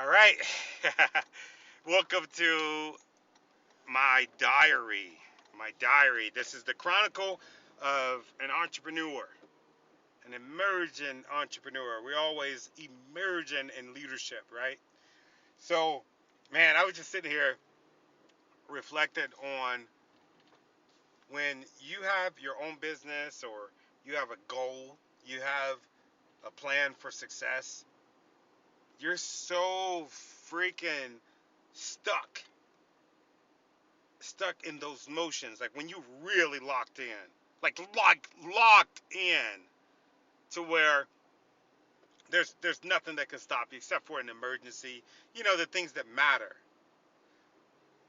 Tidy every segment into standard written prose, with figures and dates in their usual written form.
All right. Welcome to my diary. My diary. This is the chronicle of an entrepreneur, an emerging entrepreneur. We always emerging in leadership, right? So, man, I was just sitting here reflected on when you have your own business or you have a goal, you have a plan for success, you're so freaking stuck stuck in those motions, like when you really locked in, like locked in to where there's nothing that can stop you except for an emergency. You know, the things that matter.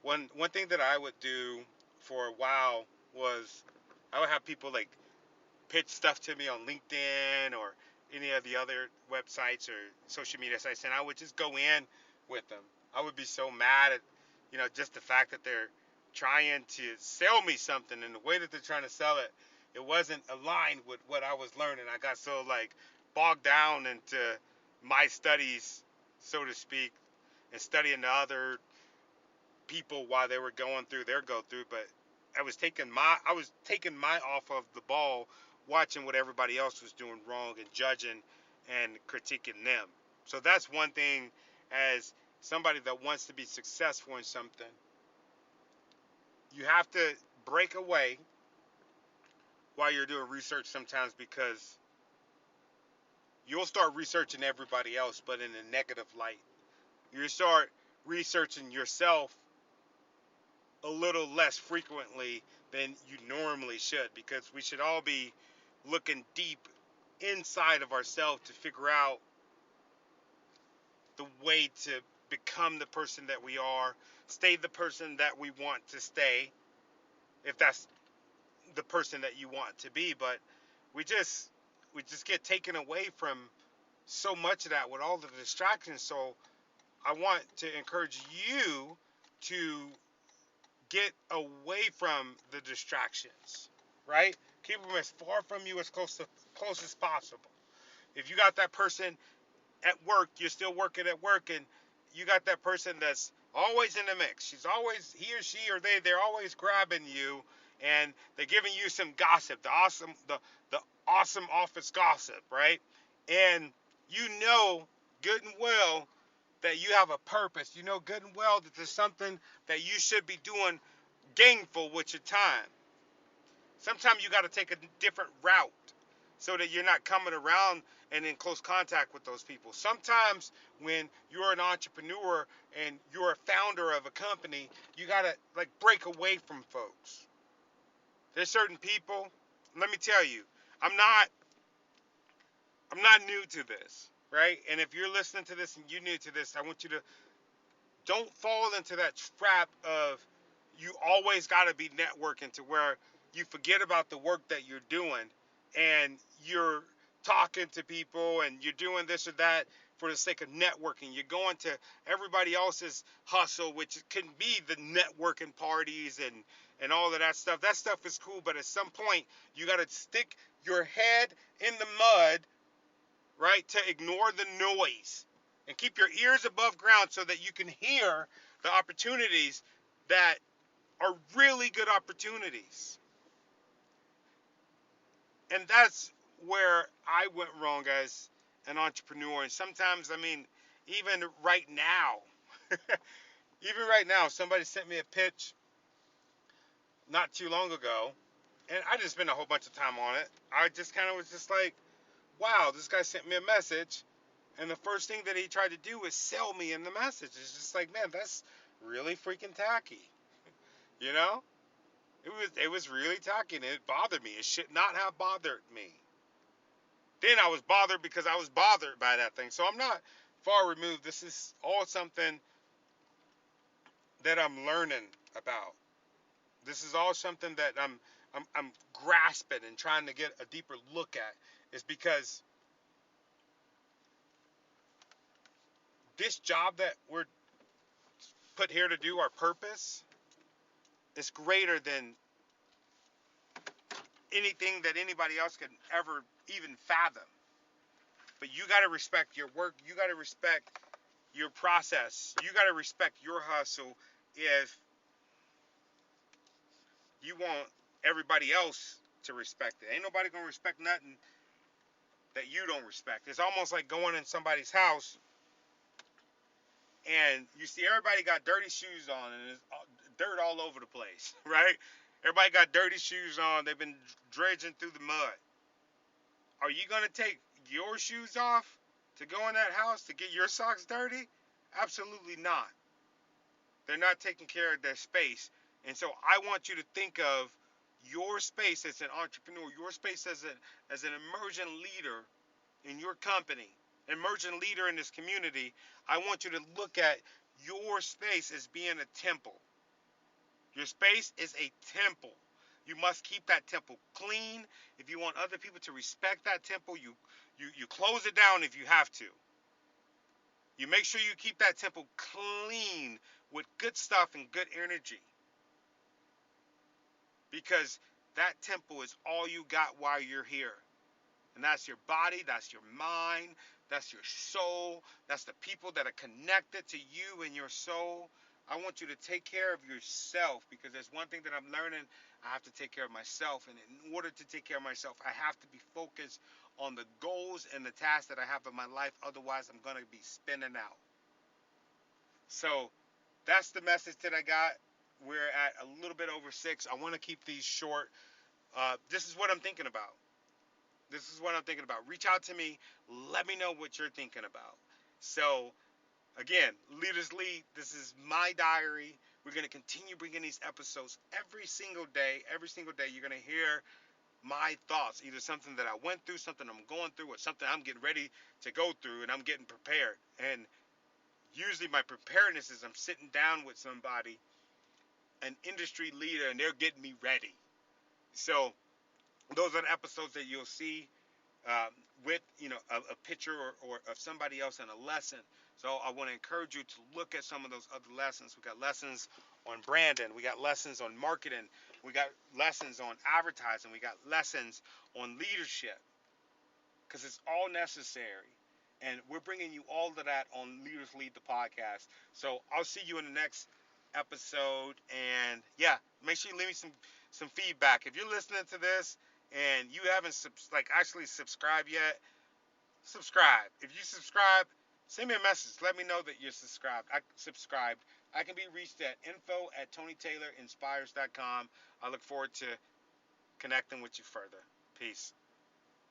One thing that I would do for a while was I would have people like pitch stuff to me on LinkedIn or any of the other websites or social media sites, and I would just go in with them. I would be so mad at, just the fact that they're trying to sell me something, and the way that they're trying to sell it, it wasn't aligned with what I was learning. I got so like bogged down into my studies, so to speak, and studying the other people while they were going through their go through, but I was taking my off of the ball, watching what everybody else was doing wrong and judging and critiquing them. So that's one thing, as somebody that wants to be successful in something, you have to break away while you're doing research sometimes, because you'll start researching everybody else but in a negative light. You start researching yourself a little less frequently than you normally should, because we should all be looking deep inside of ourselves to figure out the way to become the person that we are, stay the person that we want to stay, if that's the person that you want to be. But we just we just get taken away from so much of that with all the distractions. So I want to encourage you to get away from the distractions, right? Keep them as far from you as close as possible. If you got that person at work, you're still working at work, and you got that person that's always in the mix. He or she or they're always grabbing you, and they're giving you some gossip, the awesome office gossip, right? And you know good and well that you have a purpose. You know good and well that there's something that you should be doing gainful with your time. Sometimes you got to take a different route so that you're not coming around and in close contact with those people. Sometimes when you're an entrepreneur and you're a founder of a company, you got to like break away from folks. There's certain people, let me tell you, I'm not I'm not new to this, right? And if you're listening to this and you're new to this, I want you to don't fall into that trap of you always got to be networking to where you forget about the work that you're doing, and you're talking to people and you're doing this or that for the sake of networking. You're going to everybody else's hustle, which can be the networking parties and all of that stuff. That stuff is cool, but at some point you got to stick your head in the mud, right, to ignore the noise and keep your ears above ground so that you can hear the opportunities that are really good opportunities. And that's where I went wrong as an entrepreneur. And sometimes, I mean, even right now, even right now, somebody sent me a pitch not too long ago, and I just spent a whole bunch of time on it. I just kind of was just like, wow, this guy sent me a message, and the first thing that he tried to do is sell me in the message. It's just like, man, that's really freaking tacky, you know? It was really tacky, and it bothered me. It should not have bothered me. Then I was bothered because I was bothered by that thing. So I'm not far removed. This is all something that I'm learning about. This is all something that I'm grasping and trying to get a deeper look at. Is because this job that we're put here to do, our purpose, is greater than anything that anybody else can ever even fathom. But you got to respect your work. You got to respect your process. You got to respect your hustle if you want everybody else to respect it. Ain't nobody gonna respect nothing that you don't respect. It's almost like going in somebody's house and you see everybody got dirty shoes on and there's dirt all over the place, right? Everybody got dirty shoes on. They've been dredging through the mud. Are you gonna take your shoes off to go in that house to get your socks dirty? Absolutely not. They're not taking care of their space. And so I want you to think of your space as an entrepreneur, your space as an emerging leader in your company, emerging leader in this community. I want you to look at your space as being a temple. Your space is a temple. You must keep that temple clean. If you want other people to respect that temple, you close it down if you have to. You make sure you keep that temple clean with good stuff and good energy. Because that temple is all you got while you're here. And that's your body, that's your mind, that's your soul, that's the people that are connected to you and your soul. I want you to take care of yourself, because there's one thing that I'm learning. I have to take care of myself. And in order to take care of myself, I have to be focused on the goals and the tasks that I have in my life. Otherwise, I'm going to be spinning out. So that's the message that I got. We're at a little bit over 6. I want to keep these short. This is what I'm thinking about. This is what I'm thinking about. Reach out to me. Let me know what you're thinking about. So, again, Leaders Lead, this is my diary. We're going to continue bringing these episodes every single day. Every single day, you're going to hear my thoughts, either something that I went through, something I'm going through, or something I'm getting ready to go through, and I'm getting prepared. And usually my preparedness is I'm sitting down with somebody, an industry leader, and they're getting me ready. So those are the episodes that you'll see with a picture or of somebody else in a lesson. So I want to encourage you to look at some of those other lessons. We got lessons on branding, we got lessons on marketing, we got lessons on advertising, we got lessons on leadership, because it's all necessary. And we're bringing you all of that on Leaders Lead the podcast. So I'll see you in the next episode. And yeah, make sure you leave me some feedback. If you're listening to this and you haven't actually subscribed yet, subscribe. If you subscribe, send me a message. Let me know that you're subscribed. I can be reached at info@tonytaylorinspires.com. I look forward to connecting with you further. Peace.